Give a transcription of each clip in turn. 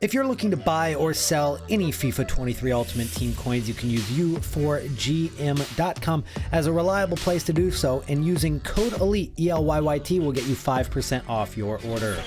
If you're looking to buy or sell any FIFA 23 Ultimate Team coins, you can use u4gm.com as a reliable place to do so, and using code ELITE, ELYYT, will get you 5% off your order.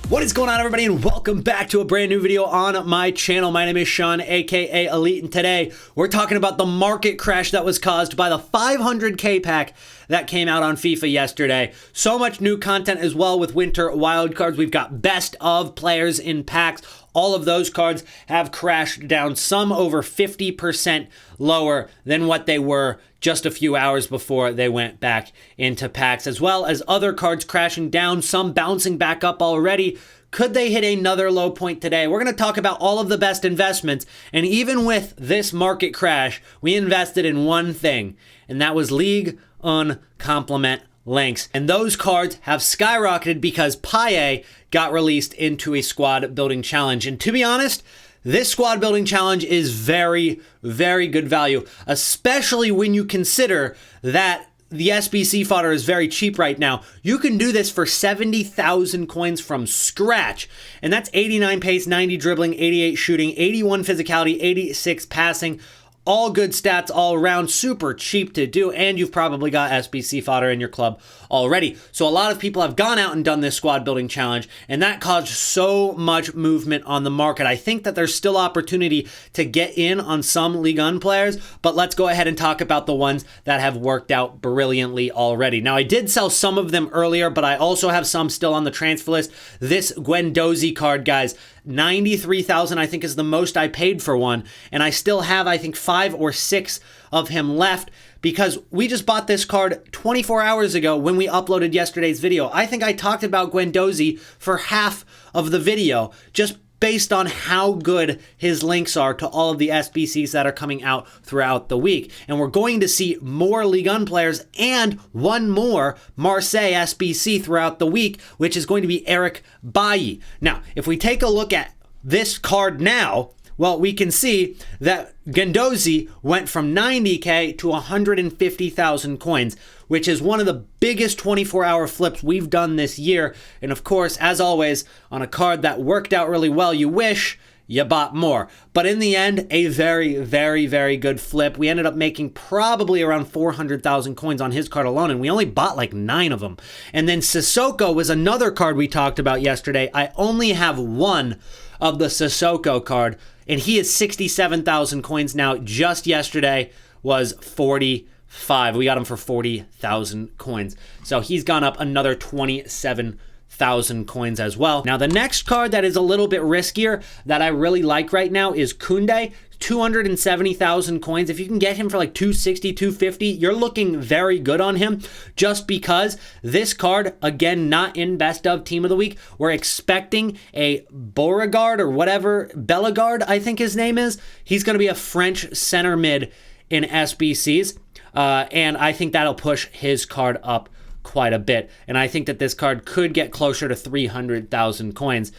What is going on, everybody, and welcome back to a brand new video on my channel. My name is Sean, aka Elite, and today we're talking about the market crash that was caused by the 500k pack that came out on FIFA yesterday. So much new content as well with winter wildcards. We've got best of players in packs. All of those cards have crashed down, some over 50% lower than what they were just a few hours before they went back into packs, as well as other cards crashing down, some bouncing back up already. Could they hit another low point today? We're going to talk about all of the best investments, and even with this market crash, we invested in one thing, and that was League on Complement links. And those cards have skyrocketed because Payet got released into a squad building challenge. And to be honest, this squad building challenge is very, very good value, especially when you consider that the SBC fodder is very cheap right now. You can do this for 70,000 coins from scratch. And that's 89 pace, 90 dribbling, 88 shooting, 81 physicality, 86 passing. All good stats all around, super cheap to do, and you've probably got SBC fodder in your club already. So a lot of people have gone out and done this squad building challenge, and that caused so much movement on the market. I think that there's still opportunity to get in on some Ligue 1 players, but let's go ahead and talk about the ones that have worked out brilliantly already. Now, I did sell some of them earlier, but I also have some still on the transfer list. This Guendouzi card, guys, 93,000 I think is the most I paid for one, and I still have, I think, 5 or 6 of him left because we just bought this card 24 hours ago when we uploaded yesterday's video. I think I talked about Guendouzi for half of the video just based on how good his links are to all of the SBCs that are coming out throughout the week. And we're going to see more Ligue 1 players and one more Marseille SBC throughout the week, which is going to be Eric Bailly. Now, if we take a look at this card now, well, we can see that Guendouzi went from 90k to 150,000 coins, which is one of the biggest 24-hour flips we've done this year. And of course, as always, on a card that worked out really well, you wish you bought more. But in the end, a very, very, very good flip. We ended up making probably around 400,000 coins on his card alone, and we only bought like 9 of them. And then Sissoko was another card we talked about yesterday. I only have one of the Sissoko card, and he is 67,000 coins now. Just yesterday was 45. We got him for 40,000 coins. So he's gone up another 27,000 coins as well. Now, the next card that is a little bit riskier that I really like right now is Koundé. 270,000 coins. If you can get him for like 260, 250, you're looking very good on him, just because this card, again, not in best of team of the week. We're expecting a Beauregard or whatever, Bellegard, I think his name is. He's going to be a French center mid in SBCs, and I think that'll push his card up quite a bit. And I think that this card could get closer to 300,000 coins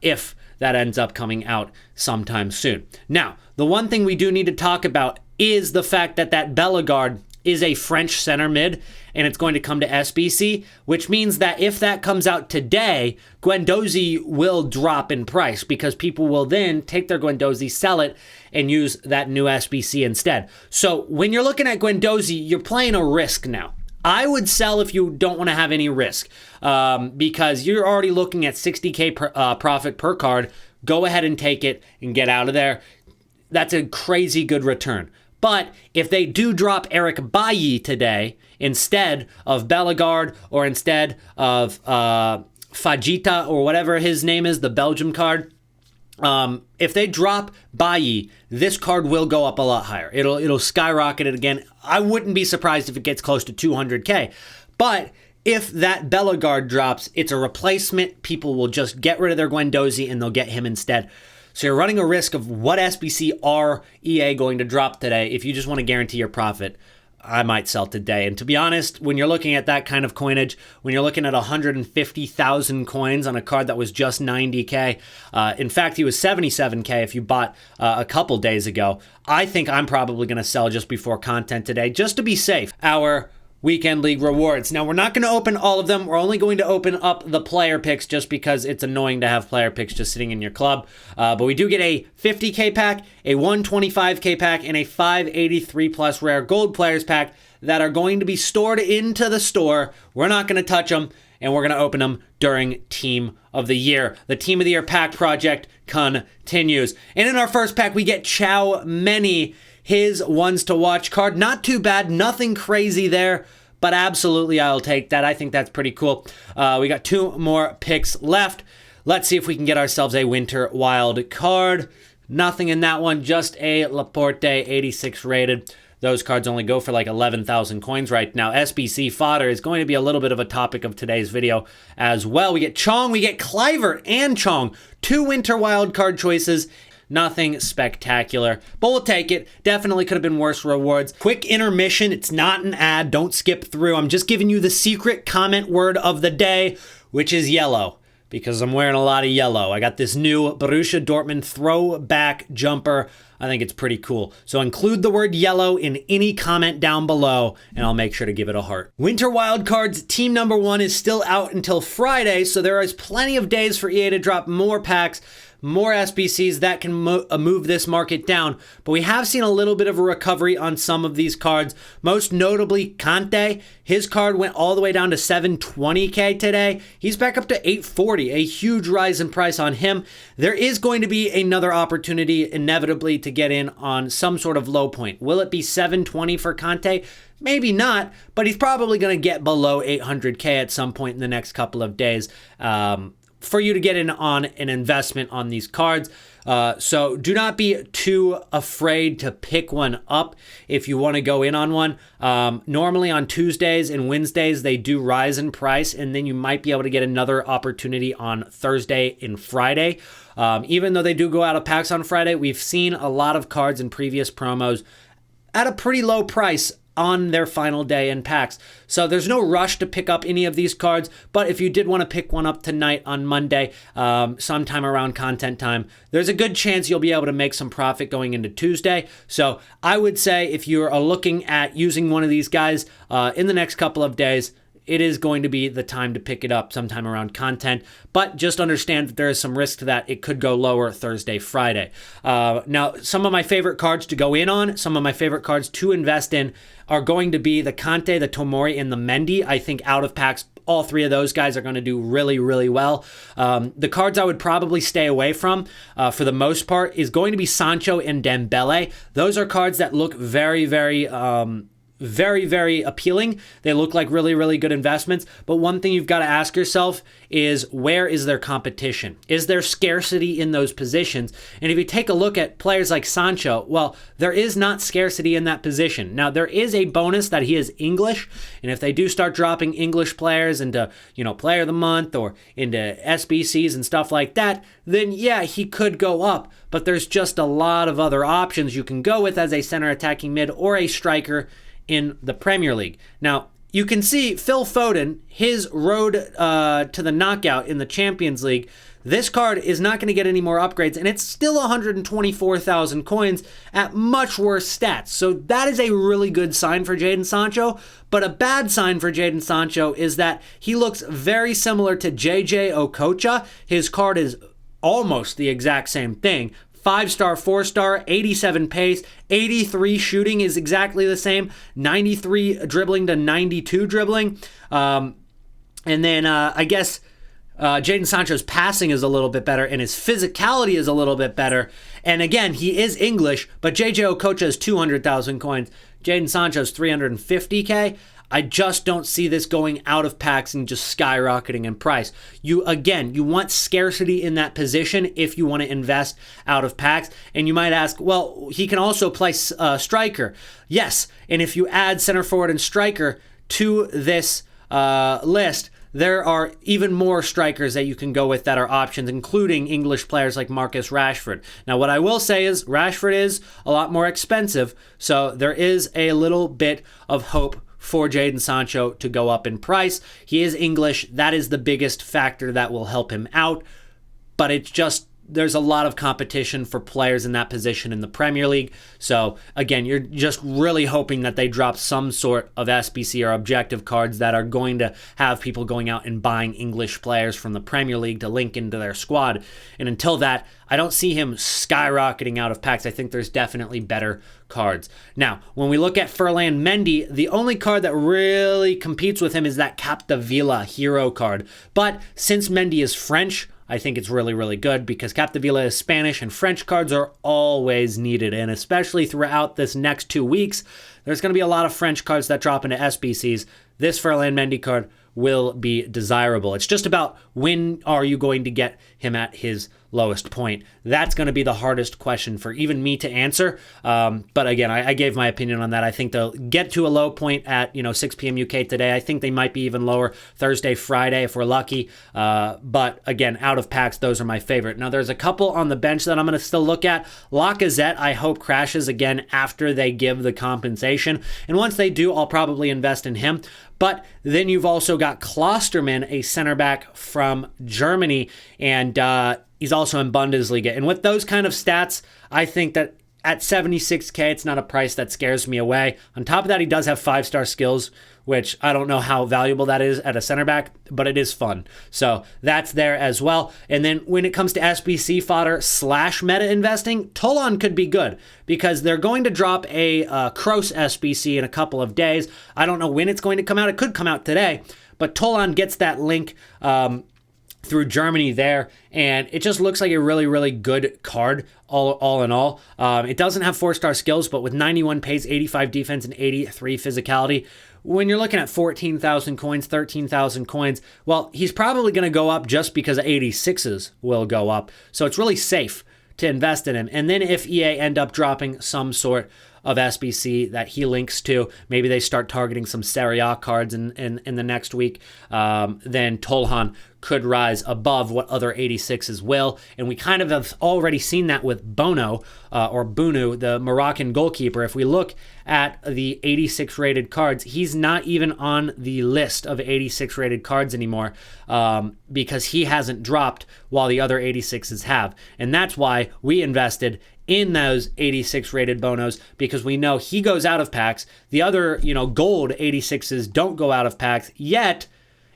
if that ends up coming out sometime soon. Now, the one thing we do need to talk about is the fact that that Bellegard is a French center mid, and it's going to come to SBC, which means that if that comes out today, Guendouzi will drop in price because people will then take their Guendouzi, sell it, and use that new SBC instead. So when you're looking at Guendouzi, you're playing a risk now. I would sell if you don't want to have any risk because you're already looking at 60k profit per card. Go ahead and take it and get out of there. That's a crazy good return. But if they do drop Eric Bailly today instead of Bellegard or instead of Fadiga or whatever his name is, the Belgium card, if they drop Bailly, this card will go up a lot higher. It'll skyrocket it again. I wouldn't be surprised if it gets close to 200k. But if that Bellegard drops, it's a replacement. People will just get rid of their Guendouzi and they'll get him instead. So you're running a risk of what SBC are EA going to drop today. If you just want to guarantee your profit, I might sell today. And to be honest, when you're looking at that kind of coinage, when you're looking at 150,000 coins on a card that was just 90k, in fact, he was 77k if you bought a couple days ago, I think I'm probably going to sell just before content today, just to be safe. Our weekend league rewards. Now, we're not going to open all of them. We're only going to open up the player picks just because it's annoying to have player picks just sitting in your club. But we do get a 50K pack, a 125K pack, and a 583 plus rare gold players pack that are going to be stored into the store. We're not going to touch them, and we're going to open them during Team of the Year. The Team of the Year pack project continues. And in our first pack, we get Chow Many, his ones to watch card. Not too bad, nothing crazy there, but absolutely I'll take that. I think that's pretty cool. We got 2 more picks left. Let's see if we can get ourselves a winter wild card. Nothing in that one, just a Laporte 86 rated. Those cards only go for like 11,000 coins right now. SBC fodder is going to be a little bit of a topic of today's video as well. We get Chong, we get Clivert and Chong. 2 winter wild card choices. Nothing spectacular, but we'll take it. Definitely could have been worse rewards. Quick intermission. It's not an ad. Don't skip through. I'm just giving you the secret comment word of the day, which is yellow, because I'm wearing a lot of yellow. I got this new Borussia Dortmund throwback jumper. I think it's pretty cool. So include the word yellow in any comment down below, and I'll make sure to give it a heart. Winter Wildcards team number 1 is still out until Friday, so there is plenty of days for EA to drop more packs, more SBCs that can move this market down. But we have seen a little bit of a recovery on some of these cards, most notably Kante. His card went all the way down to 720K today. He's back up to 840, a huge rise in price on him. There is going to be another opportunity inevitably to get in on some sort of low point. Will it be 720 for Kante? Maybe not, but he's probably going to get below 800K at some point in the next couple of days. For you to get in on an investment on these cards. So do not be too afraid to pick one up if you want to go in on one. Normally on Tuesdays and Wednesdays, they do rise in price, and then you might be able to get another opportunity on Thursday and Friday. Even though they do go out of packs on Friday, we've seen a lot of cards in previous promos at a pretty low price on their final day in packs. So there's no rush to pick up any of these cards, but if you did want to pick one up tonight on Monday, sometime around content time, there's a good chance you'll be able to make some profit going into Tuesday. So I would say if you are looking at using one of these guys in the next couple of days, it is going to be the time to pick it up sometime around content, but just understand that there is some risk to that. It could go lower Thursday, Friday. Now, some of my favorite cards to go in on, some of my favorite cards to invest in are going to be the Kante, the Tomori, and the Mendy. I think out of packs, all 3 of those guys are going to do really, really well. The cards I would probably stay away from, for the most part, is going to be Sancho and Dembele. Those are cards that look very, very appealing. They look like really, really good investments. But one thing you've got to ask yourself is, where is their competition? Is there scarcity in those positions? And if you take a look at players like Sancho, well, there is not scarcity in that position. Now, there is a bonus that he is English. And if they do start dropping English players into, player of the month or into SBCs and stuff like that, then yeah, he could go up. But there's just a lot of other options you can go with as a center attacking mid or a striker in the Premier League. Now, you can see Phil Foden, his road to the knockout in the Champions League. This card is not going to get any more upgrades, and it's still 124,000 coins at much worse stats. So that is a really good sign for Jadon Sancho, but a bad sign for Jadon Sancho is that he looks very similar to JJ Okocha. His card is almost the exact same thing. 5-star, 4-star, 87 pace, 83 shooting is exactly the same, 93 dribbling to 92 dribbling. And then I guess Jadon Sancho's passing is a little bit better, and his physicality is a little bit better. And again, he is English, but JJ Okocha is 200,000 coins. Jadon Sancho's 350K. I just don't see this going out of packs and just skyrocketing in price. You want scarcity in that position if you want to invest out of packs. And you might ask, well, he can also play striker. Yes, and if you add center forward and striker to this list, there are even more strikers that you can go with that are options, including English players like Marcus Rashford. Now, what I will say is Rashford is a lot more expensive, so there is a little bit of hope for Jadon Sancho to go up in price. He is English. That is the biggest factor that will help him out, but it's just there's a lot of competition for players in that position in the Premier League. So again, you're just really hoping that they drop some sort of SBC or objective cards that are going to have people going out and buying English players from the Premier League to link into their squad. And until that, I don't see him skyrocketing out of packs. I think there's definitely better cards. Now, when we look at Ferland Mendy, the only card that really competes with him is that Capdevila hero card. But since Mendy is French, I think it's really, really good because Capdevila is Spanish and French cards are always needed. And especially throughout this next 2 weeks, there's going to be a lot of French cards that drop into SBCs. This Ferland Mendy card will be desirable. It's just about when are you going to get him at his lowest point. That's going to be the hardest question for even me to answer. But again, I gave my opinion on that. I think they'll get to a low point at 6 p.m. UK today. I think they might be even lower Thursday, Friday if we're lucky. But again, out of packs, those are my favorite. Now there's a couple on the bench that I'm going to still look at. Lacazette, I hope crashes again after they give the compensation. And once they do, I'll probably invest in him. But then you've also got Klosterman, a center back from Germany, and he's also in Bundesliga. And with those kind of stats, I think that at 76K, it's not a price that scares me away. On top of that, he does have 5-star skills, which I don't know how valuable that is at a center back, but it is fun. So that's there as well. And then when it comes to SBC fodder / meta investing, Tolan could be good because they're going to drop a Kroos SBC in a couple of days. I don't know when it's going to come out. It could come out today, but Tolan gets that link through Germany there, and it just looks like a really, really good card all in all. It doesn't have 4-star skills, but with 91 pace, 85 defense, and 83 physicality, when you're looking at 14,000 coins, 13,000 coins, well, he's probably going to go up just because 86s will go up. So it's really safe to invest in him. And then if EA end up dropping some sort of SBC that he links to, maybe they start targeting some Serie A cards in the next week, then Tolhan could rise above what other 86s will. And we kind of have already seen that with Bono, or Bunu, the Moroccan goalkeeper. If we look at the 86 rated cards, he's not even on the list of 86 rated cards anymore because he hasn't dropped while the other 86s have. And that's why we invested in those 86 rated Bonos, because we know he goes out of packs. The other, gold 86s don't go out of packs yet.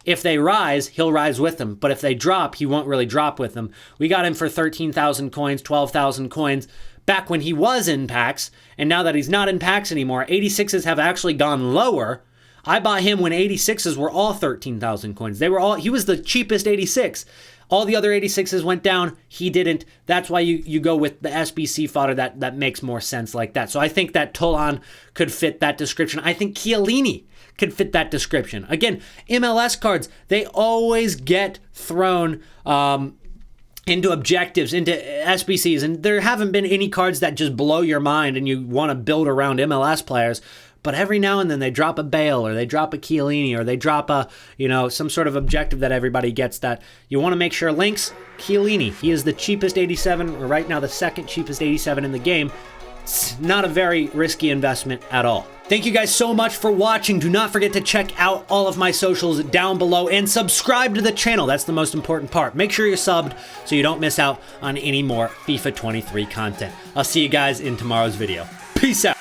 If they rise, he'll rise with them. But if they drop, he won't really drop with them. We got him for 13,000 coins, 12,000 coins back when he was in packs. And now that he's not in packs anymore, 86s have actually gone lower. I bought him when 86s were all 13,000 coins. He was the cheapest 86. All the other 86s went down. He didn't. That's why you go with the SBC fodder that makes more sense like that. So I think that Tolan could fit that description. I think Chiellini could fit that description. Again, MLS cards, they always get thrown into objectives, into SBCs, and there haven't been any cards that just blow your mind and you want to build around MLS players. But every now and then they drop a Bale or they drop a Chiellini or they drop a, some sort of objective that everybody gets that you want to make sure links. Chiellini, he is the cheapest 87, or right now the second cheapest 87 in the game. It's not a very risky investment at all. Thank you guys so much for watching. Do not forget to check out all of my socials down below and subscribe to the channel. That's the most important part. Make sure you're subbed so you don't miss out on any more FIFA 23 content. I'll see you guys in tomorrow's video. Peace out.